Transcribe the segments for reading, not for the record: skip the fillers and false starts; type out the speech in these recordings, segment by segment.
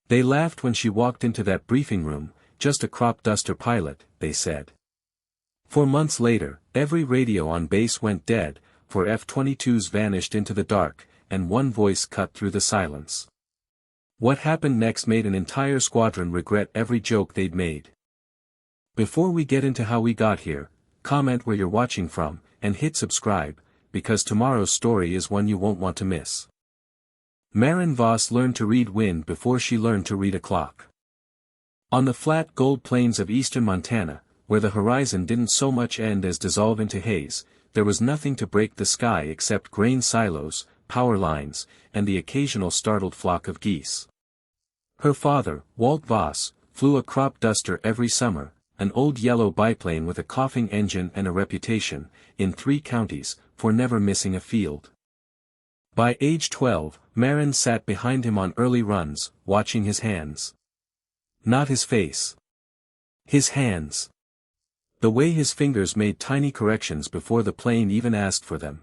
They laughed when she walked into that briefing room, just a crop duster pilot, they said. 4 months later, every radio on base went dead, for F-22s vanished into the dark, and one voice cut through the silence. What happened next made an entire squadron regret every joke they'd made. Before we get into how we got here, comment where you're watching from, and hit subscribe, because tomorrow's story is one you won't want to miss. Maren Voss learned to read wind before she learned to read a clock. On the flat gold plains of eastern Montana, where the horizon didn't so much end as dissolve into haze, there was nothing to break the sky except grain silos, power lines, and the occasional startled flock of geese. Her father, Walt Voss, flew a crop duster every summer, an old yellow biplane with a coughing engine and a reputation, in 3 counties, for never missing a field. By age 12, Maren sat behind him on early runs, watching his hands. Not his face. His hands. The way his fingers made tiny corrections before the plane even asked for them.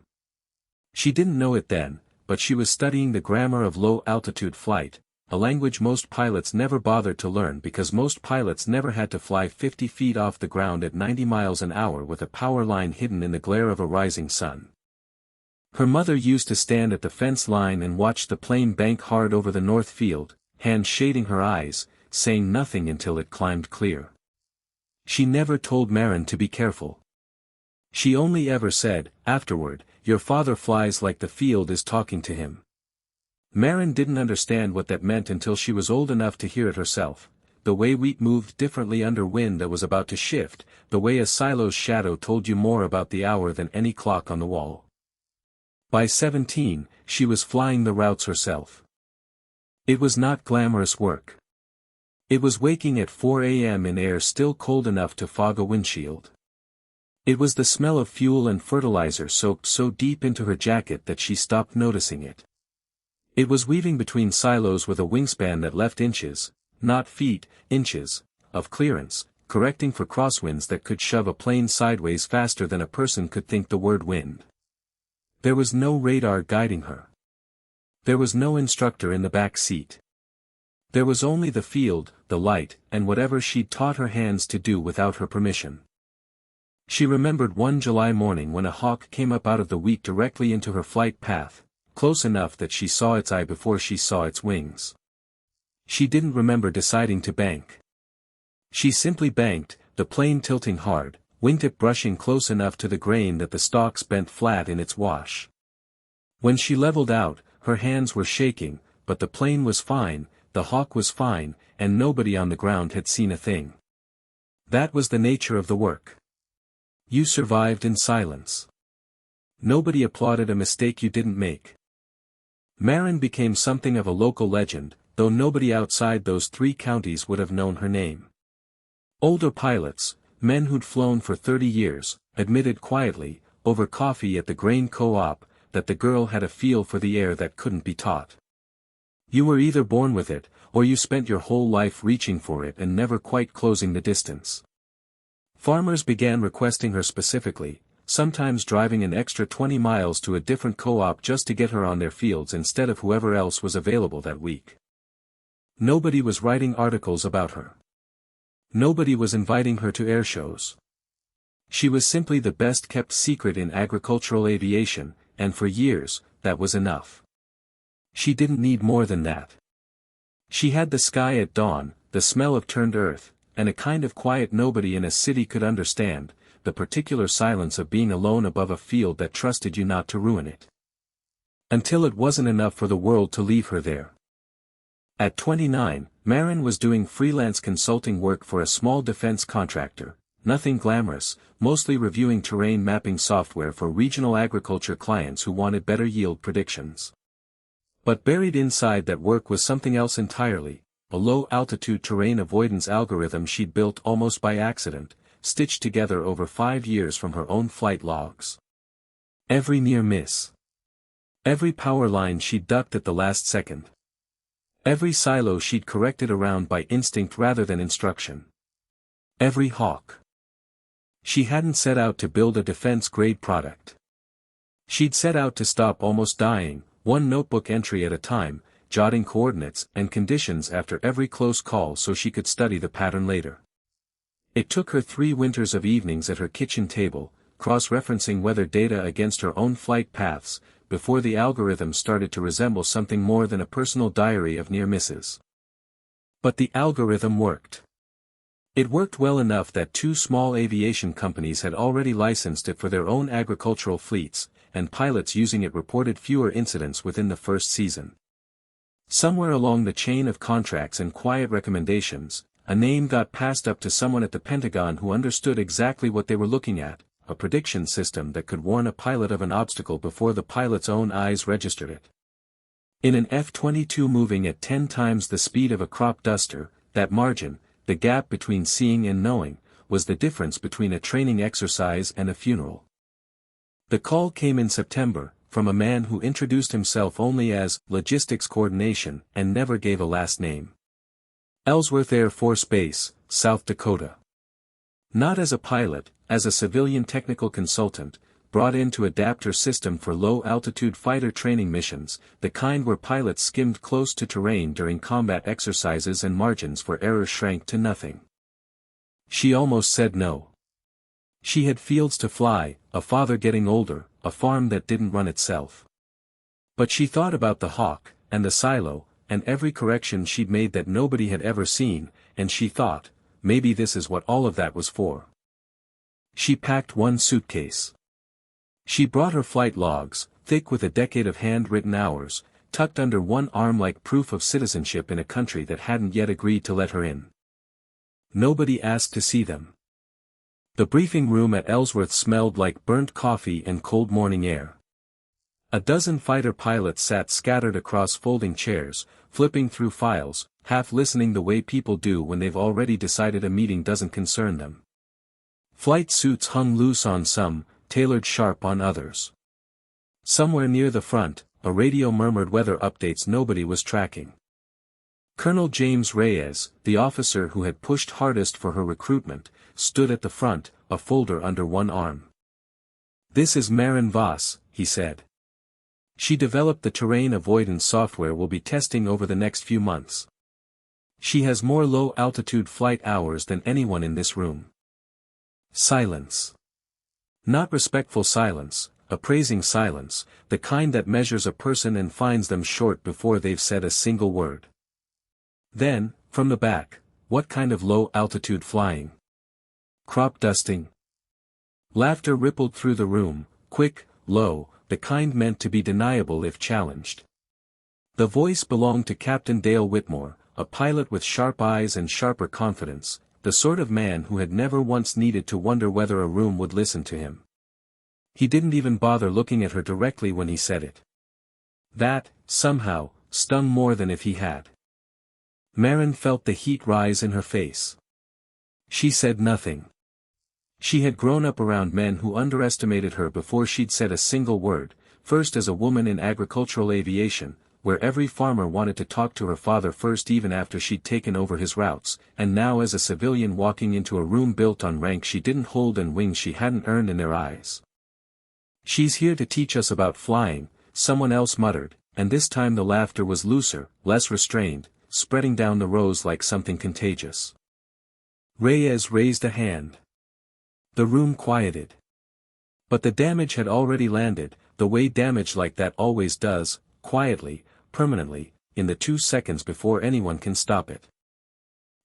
She didn't know it then, but she was studying the grammar of low-altitude flight, a language most pilots never bothered to learn because most pilots never had to fly 50 feet off the ground at 90 miles an hour with a power line hidden in the glare of a rising sun. Her mother used to stand at the fence line and watch the plane bank hard over the north field, hands shading her eyes, saying nothing until it climbed clear. She never told Maren to be careful. She only ever said, afterward, "Your father flies like the field is talking to him." Maren didn't understand what that meant until she was old enough to hear it herself, the way wheat moved differently under wind that was about to shift, the way a silo's shadow told you more about the hour than any clock on the wall. By 17, she was flying the routes herself. It was not glamorous work. It was waking at 4 a.m. in air still cold enough to fog a windshield. It was the smell of fuel and fertilizer soaked so deep into her jacket that she stopped noticing it. It was weaving between silos with a wingspan that left inches, not feet, inches, of clearance, correcting for crosswinds that could shove a plane sideways faster than a person could think the word wind. There was no radar guiding her. There was no instructor in the back seat. There was only the field, the light, and whatever she'd taught her hands to do without her permission. She remembered one July morning when a hawk came up out of the wheat directly into her flight path, close enough that she saw its eye before she saw its wings. She didn't remember deciding to bank. She simply banked, the plane tilting hard, wingtip brushing close enough to the grain that the stalks bent flat in its wash. When she leveled out, her hands were shaking, but the plane was fine, the hawk was fine, and nobody on the ground had seen a thing. That was the nature of the work. You survived in silence. Nobody applauded a mistake you didn't make. Maren became something of a local legend, though nobody outside those 3 counties would have known her name. Older pilots, men who'd flown for 30 years, admitted quietly, over coffee at the grain co-op, that the girl had a feel for the air that couldn't be taught. You were either born with it, or you spent your whole life reaching for it and never quite closing the distance. Farmers began requesting her specifically, sometimes driving an extra 20 miles to a different co-op just to get her on their fields instead of whoever else was available that week. Nobody was writing articles about her. Nobody was inviting her to air shows. She was simply the best-kept secret in agricultural aviation, and for years, that was enough. She didn't need more than that. She had the sky at dawn, the smell of turned earth, and a kind of quiet nobody in a city could understand, the particular silence of being alone above a field that trusted you not to ruin it. Until it wasn't enough for the world to leave her there. At 29, Maren was doing freelance consulting work for a small defense contractor, nothing glamorous, mostly reviewing terrain mapping software for regional agriculture clients who wanted better yield predictions. But buried inside that work was something else entirely, a low-altitude terrain avoidance algorithm she'd built almost by accident, stitched together over 5 years from her own flight logs. Every near miss. Every power line she'd ducked at the last second. Every silo she'd corrected around by instinct rather than instruction. Every hawk. She hadn't set out to build a defense-grade product. She'd set out to stop almost dying, one notebook entry at a time, jotting coordinates and conditions after every close call so she could study the pattern later. It took her 3 winters of evenings at her kitchen table, cross-referencing weather data against her own flight paths, before the algorithm started to resemble something more than a personal diary of near misses. But the algorithm worked. It worked well enough that 2 small aviation companies had already licensed it for their own agricultural fleets, and pilots using it reported fewer incidents within the first season. Somewhere along the chain of contracts and quiet recommendations, a name got passed up to someone at the Pentagon who understood exactly what they were looking at, a prediction system that could warn a pilot of an obstacle before the pilot's own eyes registered it. In an F-22 moving at 10 times the speed of a crop duster, that margin, the gap between seeing and knowing, was the difference between a training exercise and a funeral. The call came in September, from a man who introduced himself only as Logistics Coordination and never gave a last name. Ellsworth Air Force Base, South Dakota. Not as a pilot, as a civilian technical consultant, brought in to adapt her system for low-altitude fighter training missions, the kind where pilots skimmed close to terrain during combat exercises and margins for error shrank to nothing. She almost said no. She had fields to fly, a father getting older, a farm that didn't run itself. But she thought about the Hawk, and the silo, and every correction she'd made that nobody had ever seen, and she thought, maybe this is what all of that was for. She packed 1 suitcase. She brought her flight logs, thick with a decade of handwritten hours, tucked under one arm like proof of citizenship in a country that hadn't yet agreed to let her in. Nobody asked to see them. The briefing room at Ellsworth smelled like burnt coffee and cold morning air. A dozen fighter pilots sat scattered across folding chairs, flipping through files, half listening the way people do when they've already decided a meeting doesn't concern them. Flight suits hung loose on some, tailored sharp on others. Somewhere near the front, a radio murmured weather updates nobody was tracking. Colonel James Reyes, the officer who had pushed hardest for her recruitment, stood at the front, a folder under one arm. "This is Maren Voss," he said. "She developed the terrain avoidance software we'll be testing over the next few months. She has more low-altitude flight hours than anyone in this room." Silence. Not respectful silence, appraising silence, the kind that measures a person and finds them short before they've said a single word. Then, from the back, "What kind of low-altitude flying?" "Crop dusting." Laughter rippled through the room, quick, low, the kind meant to be deniable if challenged. The voice belonged to Captain Dale Whitmore, a pilot with sharp eyes and sharper confidence, the sort of man who had never once needed to wonder whether a room would listen to him. He didn't even bother looking at her directly when he said it. That, somehow, stung more than if he had. Maren felt the heat rise in her face. She said nothing. She had grown up around men who underestimated her before she'd said a single word, first as a woman in agricultural aviation, where every farmer wanted to talk to her father first even after she'd taken over his routes, and now as a civilian walking into a room built on rank she didn't hold and wings she hadn't earned in their eyes. "She's here to teach us about flying," someone else muttered, and this time the laughter was looser, less restrained, spreading down the rows like something contagious. Reyes raised a hand. The room quieted. But the damage had already landed, the way damage like that always does, quietly, permanently, in the 2 seconds before anyone can stop it.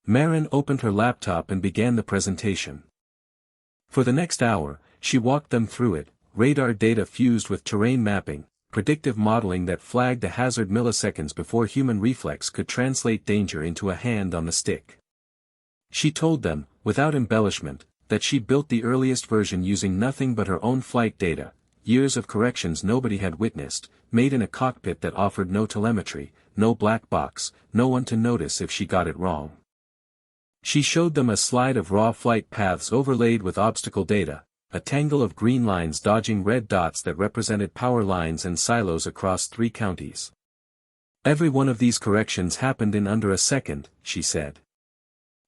Maren opened her laptop and began the presentation. For the next hour, she walked them through it, radar data fused with terrain mapping, predictive modeling that flagged a hazard milliseconds before human reflex could translate danger into a hand on the stick. She told them, without embellishment, that she'd built the earliest version using nothing but her own flight data, years of corrections nobody had witnessed, made in a cockpit that offered no telemetry, no black box, no one to notice if she got it wrong. She showed them a slide of raw flight paths overlaid with obstacle data, a tangle of green lines dodging red dots that represented power lines and silos across 3 counties. "Every one of these corrections happened in under a second," she said.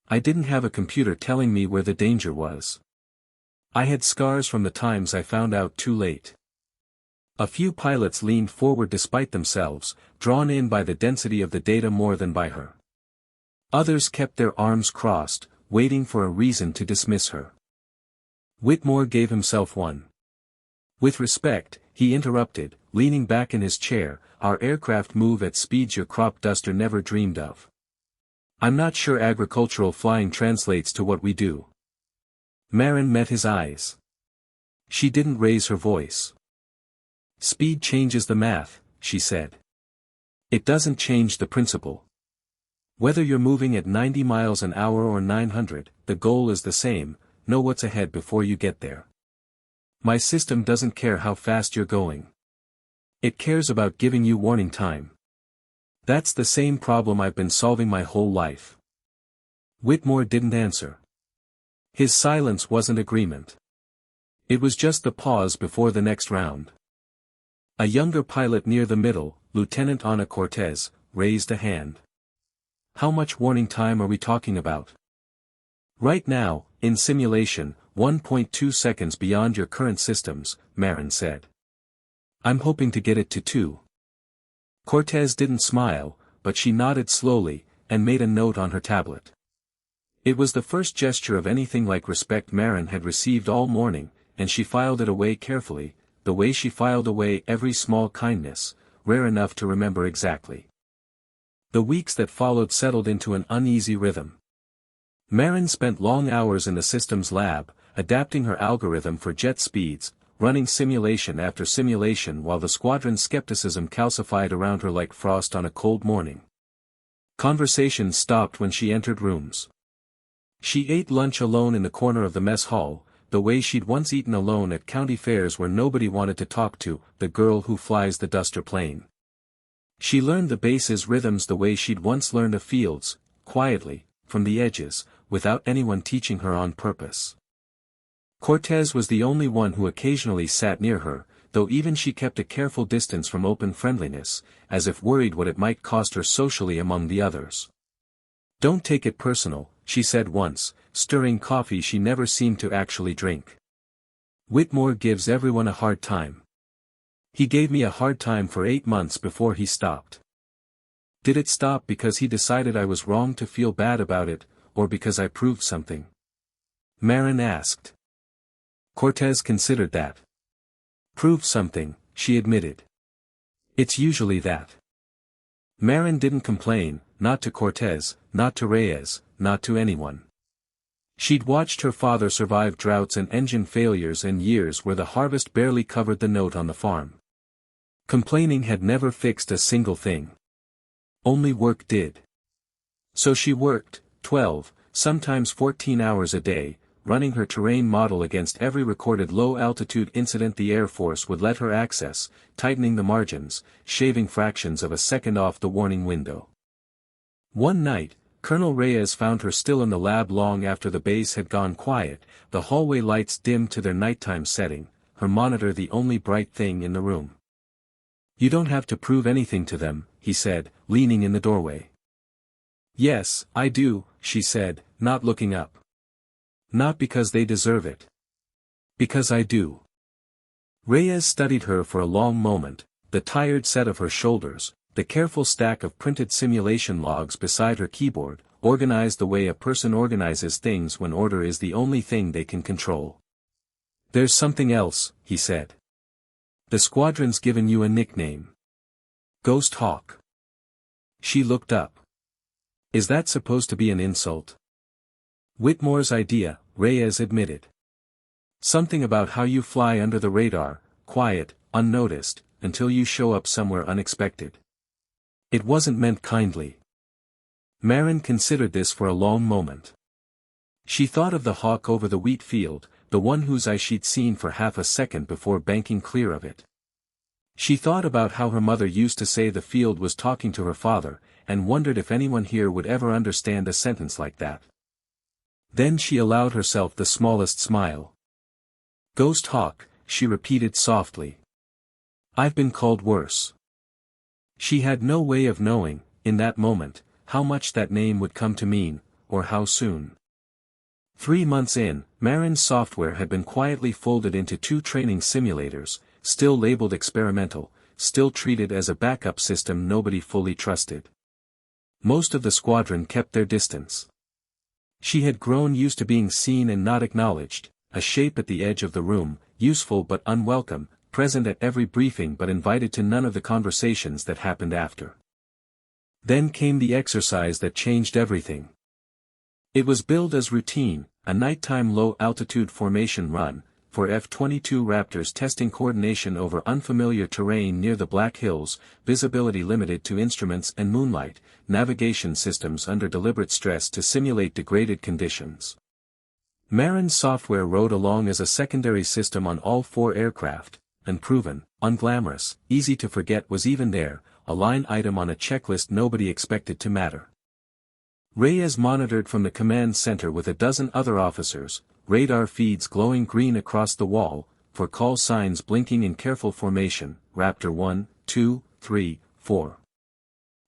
"I didn't have a computer telling me where the danger was. I had scars from the times I found out too late." A few pilots leaned forward despite themselves, drawn in by the density of the data more than by her. Others kept their arms crossed, waiting for a reason to dismiss her. Whitmore gave himself one. With respect, he interrupted, leaning back in his chair, "Our aircraft move at speeds your crop duster never dreamed of. I'm not sure agricultural flying translates to what we do." Marin met his eyes. She didn't raise her voice. "Speed changes the math," she said. "It doesn't change the principle. Whether you're moving at 90 miles an hour or 900, the goal is the same: know what's ahead before you get there. My system doesn't care how fast you're going. It cares about giving you warning time. That's the same problem I've been solving my whole life." Whitmore didn't answer. His silence wasn't agreement. It was just the pause before the next round. A younger pilot near the middle, Lieutenant Ana Cortez, raised a hand. "How much warning time are we talking about?" "Right now, in simulation, 1.2 seconds beyond your current systems," Marin said. "I'm hoping to get it to 2. Cortez didn't smile, but she nodded slowly, and made a note on her tablet. It was the first gesture of anything like respect Marin had received all morning, and she filed it away carefully, the way she filed away every small kindness, rare enough to remember exactly. The weeks that followed settled into an uneasy rhythm. Marin spent long hours in the systems lab, adapting her algorithm for jet speeds, running simulation after simulation while the squadron's skepticism calcified around her like frost on a cold morning. Conversation stopped when she entered rooms. She ate lunch alone in the corner of the mess hall, the way she'd once eaten alone at county fairs where nobody wanted to talk to the girl who flies the duster plane. She learned the base's rhythms the way she'd once learned a field's, quietly, from the edges, without anyone teaching her on purpose. Cortez was the only one who occasionally sat near her, though even she kept a careful distance from open friendliness, as if worried what it might cost her socially among the others. "Don't take it personal," she said once, stirring coffee she never seemed to actually drink. "Whitmore gives everyone a hard time. He gave me a hard time for 8 months before he stopped." "Did it stop because he decided I was wrong to feel bad about it, or because I proved something?" Marin asked. Cortez considered that. "Proved something," she admitted. "It's usually that." Marin didn't complain, not to Cortez, not to Reyes, not to anyone. She'd watched her father survive droughts and engine failures and years where the harvest barely covered the note on the farm. Complaining had never fixed a single thing. Only work did. So she worked, 12, sometimes 14 hours a day, running her terrain model against every recorded low-altitude incident the Air Force would let her access, tightening the margins, shaving fractions of a second off the warning window. One night, Colonel Reyes found her still in the lab long after the base had gone quiet, the hallway lights dimmed to their nighttime setting, her monitor the only bright thing in the room. "You don't have to prove anything to them," he said, leaning in the doorway. "Yes, I do," she said, not looking up. "Not because they deserve it. Because I do." Reyes studied her for a long moment, the tired set of her shoulders, the careful stack of printed simulation logs beside her keyboard, organized the way a person organizes things when order is the only thing they can control. "There's something else," he said. "The squadron's given you a nickname. Ghost Hawk." She looked up. "Is that supposed to be an insult?" "Whitmore's idea," Reyes admitted. "Something about how you fly under the radar, quiet, unnoticed, until you show up somewhere unexpected. It wasn't meant kindly." Marin considered this for a long moment. She thought of the hawk over the wheat field, the one whose eye she'd seen for half a second before banking clear of it. She thought about how her mother used to say the field was talking to her father, and wondered if anyone here would ever understand a sentence like that. Then she allowed herself the smallest smile. "Ghost Hawk," she repeated softly. "I've been called worse." She had no way of knowing, in that moment, how much that name would come to mean, or how soon. 3 months in, Marin's software had been quietly folded into 2 training simulators, still labeled experimental, still treated as a backup system nobody fully trusted. Most of the squadron kept their distance. She had grown used to being seen and not acknowledged, a shape at the edge of the room, useful but unwelcome, present at every briefing but invited to none of the conversations that happened after. Then came the exercise that changed everything. It was billed as routine, a nighttime low-altitude formation run, for F-22 Raptors testing coordination over unfamiliar terrain near the Black Hills, visibility limited to instruments and moonlight, navigation systems under deliberate stress to simulate degraded conditions. Marin's software rode along as a secondary system on all 4 aircraft, unproven, unglamorous, easy to forget was even there, a line item on a checklist nobody expected to matter. Reyes monitored from the command center with a dozen other officers, radar feeds glowing green across the wall, for call signs blinking in careful formation, Raptor 1, 2, 3, 4.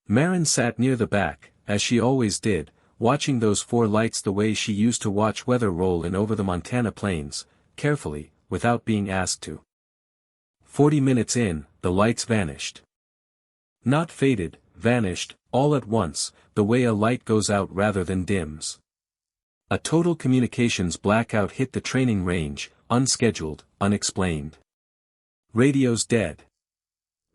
Marin sat near the back, as she always did, watching those 4 lights the way she used to watch weather roll in over the Montana plains, carefully, without being asked to. 40 minutes in, the lights vanished. Not faded, vanished, all at once, the way a light goes out rather than dims. A total communications blackout hit the training range, unscheduled, unexplained. Radios dead.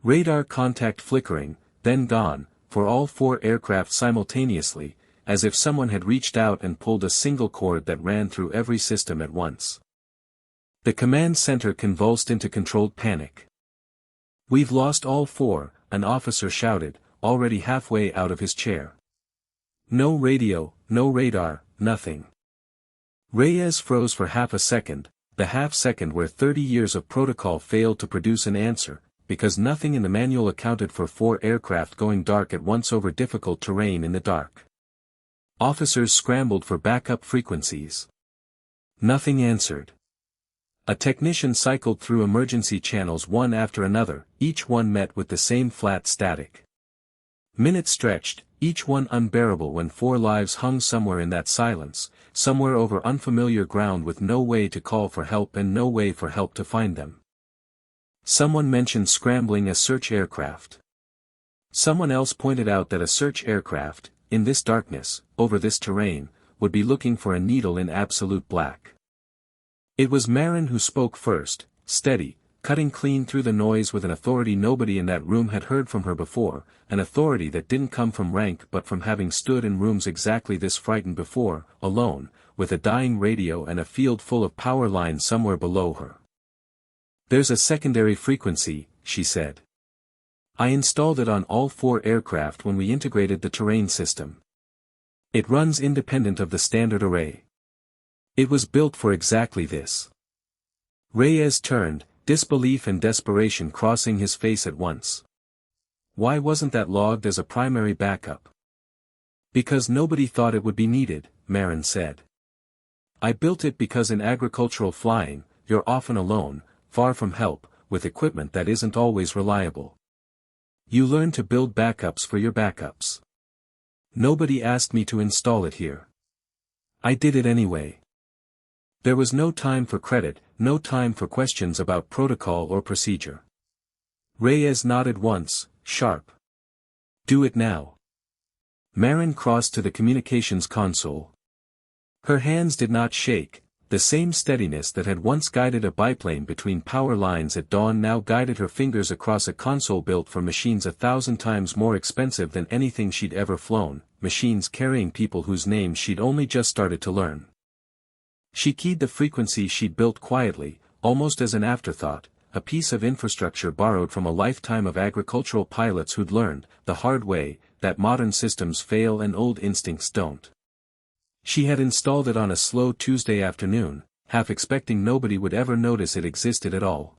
Radar contact flickering, then gone, for all 4 aircraft simultaneously, as if someone had reached out and pulled a single cord that ran through every system at once. The command center convulsed into controlled panic. "We've lost all 4, an officer shouted, already halfway out of his chair. No radio, no radar, nothing. Reyes froze for half a second, the half second where 30 years of protocol failed to produce an answer, because nothing in the manual accounted for 4 aircraft going dark at once over difficult terrain in the dark. Officers scrambled for backup frequencies. Nothing answered. A technician cycled through emergency channels one after another, each one met with the same flat static. Minutes stretched, each one unbearable when 4 lives hung somewhere in that silence, somewhere over unfamiliar ground with no way to call for help and no way for help to find them. Someone mentioned scrambling a search aircraft. Someone else pointed out that a search aircraft, in this darkness, over this terrain, would be looking for a needle in absolute black. It was Marin who spoke first, steady, cutting clean through the noise with an authority nobody in that room had heard from her before, an authority that didn't come from rank but from having stood in rooms exactly this frightened before, alone, with a dying radio and a field full of power lines somewhere below her. "There's a secondary frequency," she said. "I installed it on all 4 aircraft when we integrated the terrain system. It runs independent of the standard array. It was built for exactly this." Reyes turned, disbelief and desperation crossing his face at once. "Why wasn't that logged as a primary backup?" "Because nobody thought it would be needed," Marin said. "I built it because in agricultural flying, you're often alone, far from help, with equipment that isn't always reliable. You learn to build backups for your backups. Nobody asked me to install it here. I did it anyway." There was no time for credit, no time for questions about protocol or procedure. Reyes nodded once, sharp. "Do it now." Marin crossed to the communications console. Her hands did not shake, the same steadiness that had once guided a biplane between power lines at dawn now guided her fingers across a console built for machines 1,000 times more expensive than anything she'd ever flown, machines carrying people whose names she'd only just started to learn. She keyed the frequency she'd built quietly, almost as an afterthought, a piece of infrastructure borrowed from a lifetime of agricultural pilots who'd learned, the hard way, that modern systems fail and old instincts don't. She had installed it on a slow Tuesday afternoon, half expecting nobody would ever notice it existed at all.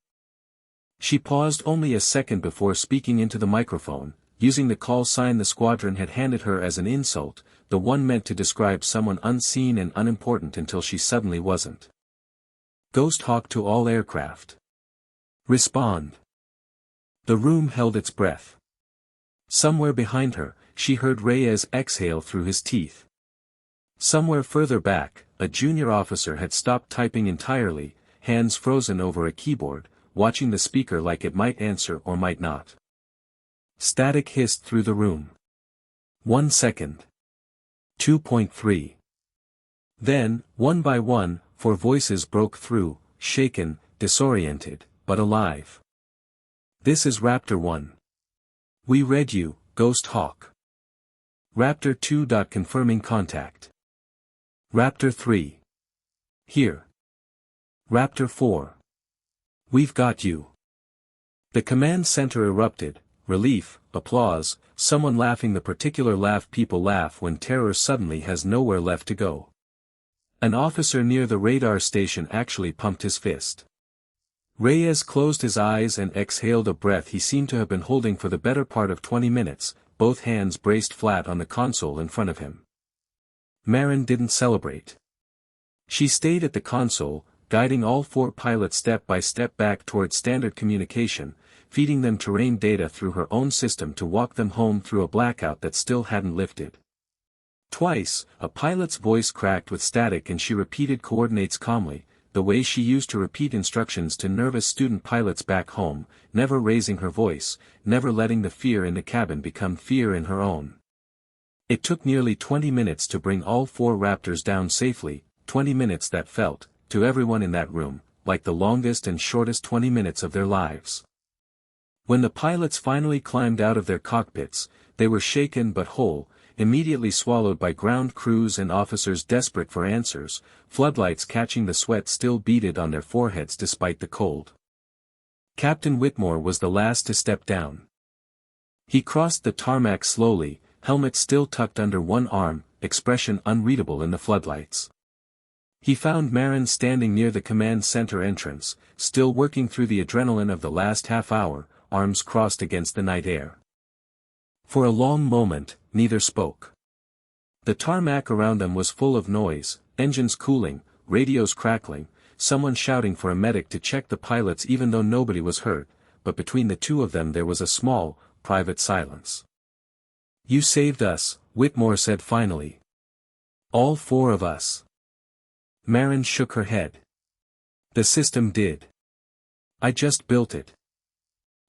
She paused only a second before speaking into the microphone, using the call sign the squadron had handed her as an insult, the one meant to describe someone unseen and unimportant until she suddenly wasn't. "Ghost Hawk to all aircraft. Respond." The room held its breath. Somewhere behind her, she heard Reyes exhale through his teeth. Somewhere further back, a junior officer had stopped typing entirely, hands frozen over a keyboard, watching the speaker like it might answer or might not. Static hissed through the room. 1 second. 2.3. Then, one by one, 4 voices broke through, shaken, disoriented, but alive. This is Raptor 1. We read you, Ghost Hawk. Raptor 2. Confirming contact. Raptor 3. Here. Raptor 4. We've got you. The command center erupted, relief, applause, someone laughing the particular laugh people laugh when terror suddenly has nowhere left to go. An officer near the radar station actually pumped his fist. Reyes closed his eyes and exhaled a breath he seemed to have been holding for the better part of 20 minutes, both hands braced flat on the console in front of him. Marin didn't celebrate. She stayed at the console, guiding all 4 pilots step by step back toward standard communication, feeding them terrain data through her own system to walk them home through a blackout that still hadn't lifted. Twice, a pilot's voice cracked with static and she repeated coordinates calmly, the way she used to repeat instructions to nervous student pilots back home, never raising her voice, never letting the fear in the cabin become fear in her own. It took nearly 20 minutes to bring all 4 Raptors down safely, 20 minutes that felt, to everyone in that room, like the longest and shortest 20 minutes of their lives. When the pilots finally climbed out of their cockpits, they were shaken but whole, immediately swallowed by ground crews and officers desperate for answers, floodlights catching the sweat still beaded on their foreheads despite the cold. Captain Whitmore was the last to step down. He crossed the tarmac slowly, helmet still tucked under one arm, expression unreadable in the floodlights. He found Marin standing near the command center entrance, still working through the adrenaline of the last half hour, arms crossed against the night air. For a long moment, neither spoke. The tarmac around them was full of noise, engines cooling, radios crackling, someone shouting for a medic to check the pilots even though nobody was hurt, but between the two of them there was a small, private silence. You saved us, Whitmore said finally. All 4 of us. Marin shook her head. The system did. I just built it.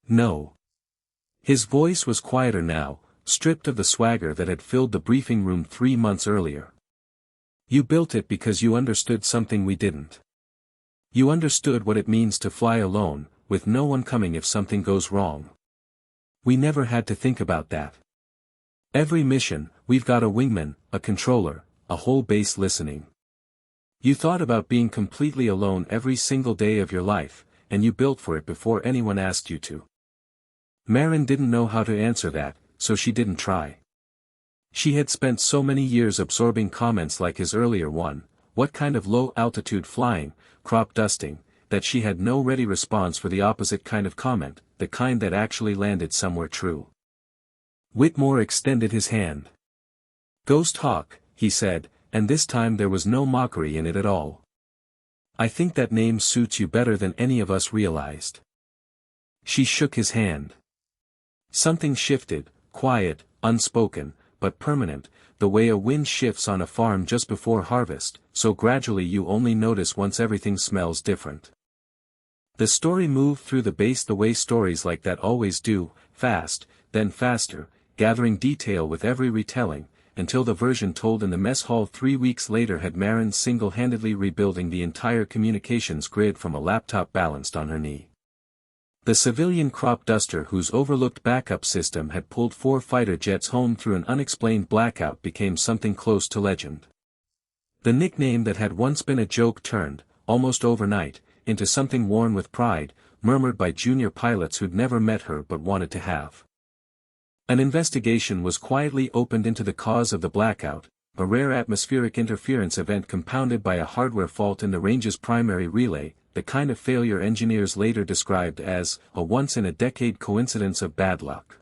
No. His voice was quieter now, stripped of the swagger that had filled the briefing room 3 months earlier. You built it because you understood something we didn't. You understood what it means to fly alone, with no one coming if something goes wrong. We never had to think about that. Every mission, we've got a wingman, a controller, a whole base listening. You thought about being completely alone every single day of your life, and you built for it before anyone asked you to. Marin didn't know how to answer that, so she didn't try. She had spent so many years absorbing comments like his earlier one, what kind of low-altitude flying, crop dusting, that she had no ready response for the opposite kind of comment, the kind that actually landed somewhere true. Whitmore extended his hand. Ghost Hawk, he said, and this time there was no mockery in it at all. I think that name suits you better than any of us realized. She shook his hand. Something shifted, quiet, unspoken, but permanent, the way a wind shifts on a farm just before harvest, so gradually you only notice once everything smells different. The story moved through the base the way stories like that always do, fast, then faster, gathering detail with every retelling, until the version told in the mess hall 3 weeks later had Marin single-handedly rebuilding the entire communications grid from a laptop balanced on her knee. The civilian crop duster whose overlooked backup system had pulled 4 fighter jets home through an unexplained blackout became something close to legend. The nickname that had once been a joke turned, almost overnight, into something worn with pride, murmured by junior pilots who'd never met her but wanted to have. An investigation was quietly opened into the cause of the blackout, a rare atmospheric interference event compounded by a hardware fault in the range's primary relay, the kind of failure engineers later described as a once-in-a-decade coincidence of bad luck.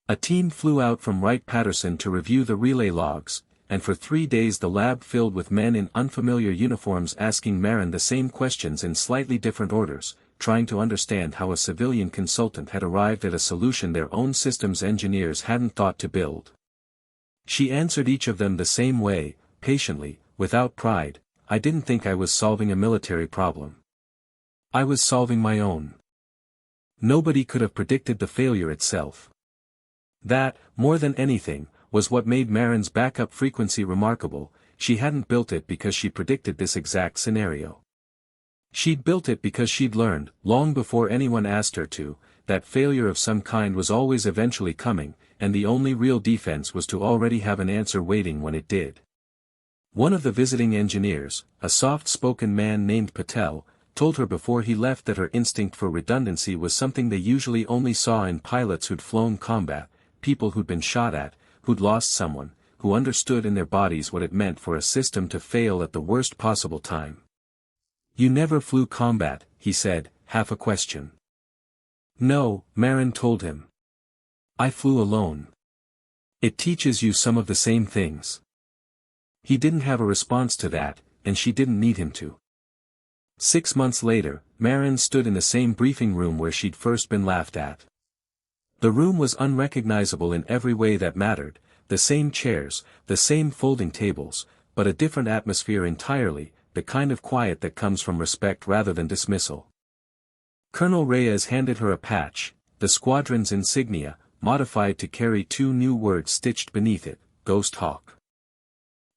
A team flew out from Wright-Patterson to review the relay logs, and for 3 days the lab filled with men in unfamiliar uniforms asking Marin the same questions in slightly different orders, trying to understand how a civilian consultant had arrived at a solution their own systems engineers hadn't thought to build. She answered each of them the same way, patiently, without pride. I didn't think I was solving a military problem. I was solving my own. Nobody could have predicted the failure itself. That, more than anything, was what made Marin's backup frequency remarkable. She hadn't built it because she predicted this exact scenario. She'd built it because she'd learned, long before anyone asked her to, that failure of some kind was always eventually coming, and the only real defense was to already have an answer waiting when it did. One of the visiting engineers, a soft-spoken man named Patel, told her before he left that her instinct for redundancy was something they usually only saw in pilots who'd flown combat, people who'd been shot at, who'd lost someone, who understood in their bodies what it meant for a system to fail at the worst possible time. "You never flew combat," he said, half a question. "No," Marin told him. "I flew alone. It teaches you some of the same things." He didn't have a response to that, and she didn't need him to. 6 months later, Marin stood in the same briefing room where she'd first been laughed at. The room was unrecognizable in every way that mattered, the same chairs, the same folding tables, but a different atmosphere entirely, the kind of quiet that comes from respect rather than dismissal. Colonel Reyes handed her a patch, the squadron's insignia, modified to carry 2 new words stitched beneath it, Ghost Hawk.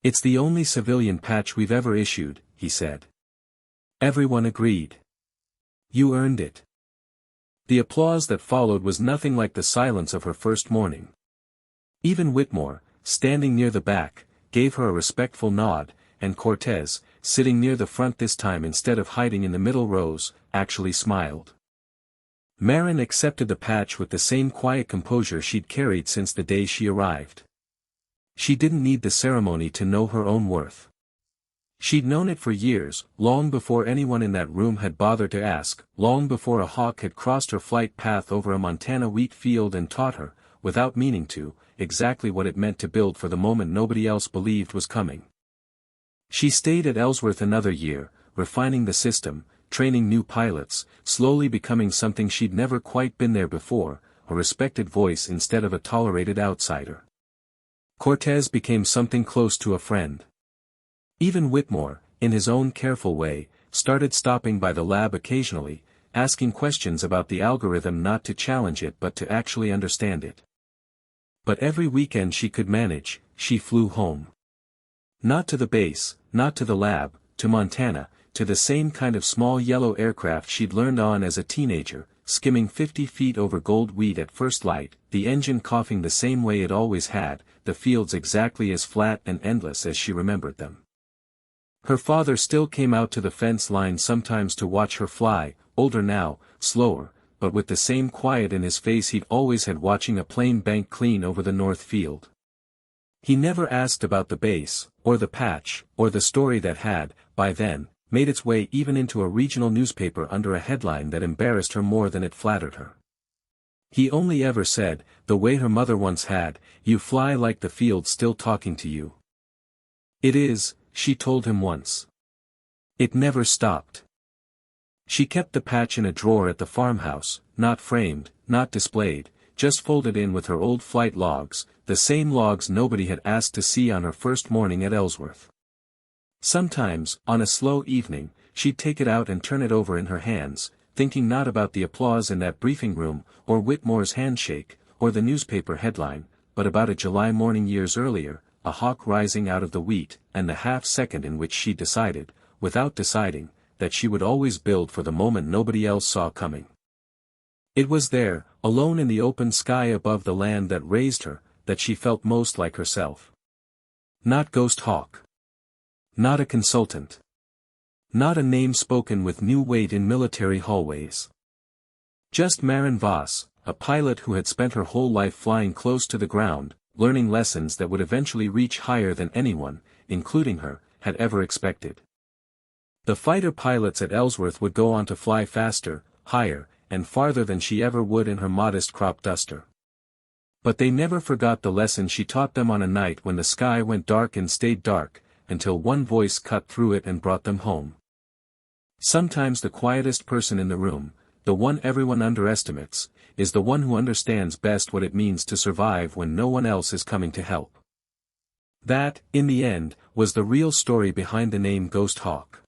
"It's the only civilian patch we've ever issued," he said. Everyone agreed. "You earned it." The applause that followed was nothing like the silence of her first morning. Even Whitmore, standing near the back, gave her a respectful nod, and Cortez, sitting near the front this time instead of hiding in the middle rows, actually smiled. Marin accepted the patch with the same quiet composure she'd carried since the day she arrived. She didn't need the ceremony to know her own worth. She'd known it for years, long before anyone in that room had bothered to ask, long before a hawk had crossed her flight path over a Montana wheat field and taught her, without meaning to, exactly what it meant to build for the moment nobody else believed was coming. She stayed at Ellsworth another year, refining the system, training new pilots, slowly becoming something she'd never quite been there before, a respected voice instead of a tolerated outsider. Cortez became something close to a friend. Even Whitmore, in his own careful way, started stopping by the lab occasionally, asking questions about the algorithm, not to challenge it but to actually understand it. But every weekend she could manage, she flew home. Not to the base, not to the lab, to Montana, to the same kind of small yellow aircraft she'd learned on as a teenager, skimming 50 feet over gold wheat at first light, the engine coughing the same way it always had, the fields exactly as flat and endless as she remembered them. Her father still came out to the fence line sometimes to watch her fly, older now, slower, but with the same quiet in his face he'd always had watching a plane bank clean over the north field. He never asked about the base, or the patch, or the story that had, by then, made its way even into a regional newspaper under a headline that embarrassed her more than it flattered her. He only ever said, the way her mother once had, "You fly like the field's still talking to you." "It is," she told him once. It never stopped. She kept the patch in a drawer at the farmhouse, not framed, not displayed, just folded in with her old flight logs, the same logs nobody had asked to see on her first morning at Ellsworth. Sometimes, on a slow evening, she'd take it out and turn it over in her hands, thinking not about the applause in that briefing room, or Whitmore's handshake, or the newspaper headline, but about a July morning years earlier, a hawk rising out of the wheat, and the half-second in which she decided, without deciding, that she would always build for the moment nobody else saw coming. It was there, alone in the open sky above the land that raised her, that she felt most like herself. Not Ghost Hawk. Not a consultant. Not a name spoken with new weight in military hallways. Just Marin Voss, a pilot who had spent her whole life flying close to the ground, learning lessons that would eventually reach higher than anyone, including her, had ever expected. The fighter pilots at Ellsworth would go on to fly faster, higher, and farther than she ever would in her modest crop duster. But they never forgot the lesson she taught them on a night when the sky went dark and stayed dark, until one voice cut through it and brought them home. Sometimes the quietest person in the room, the one everyone underestimates, is the one who understands best what it means to survive when no one else is coming to help. That, in the end, was the real story behind the name Ghost Hawk.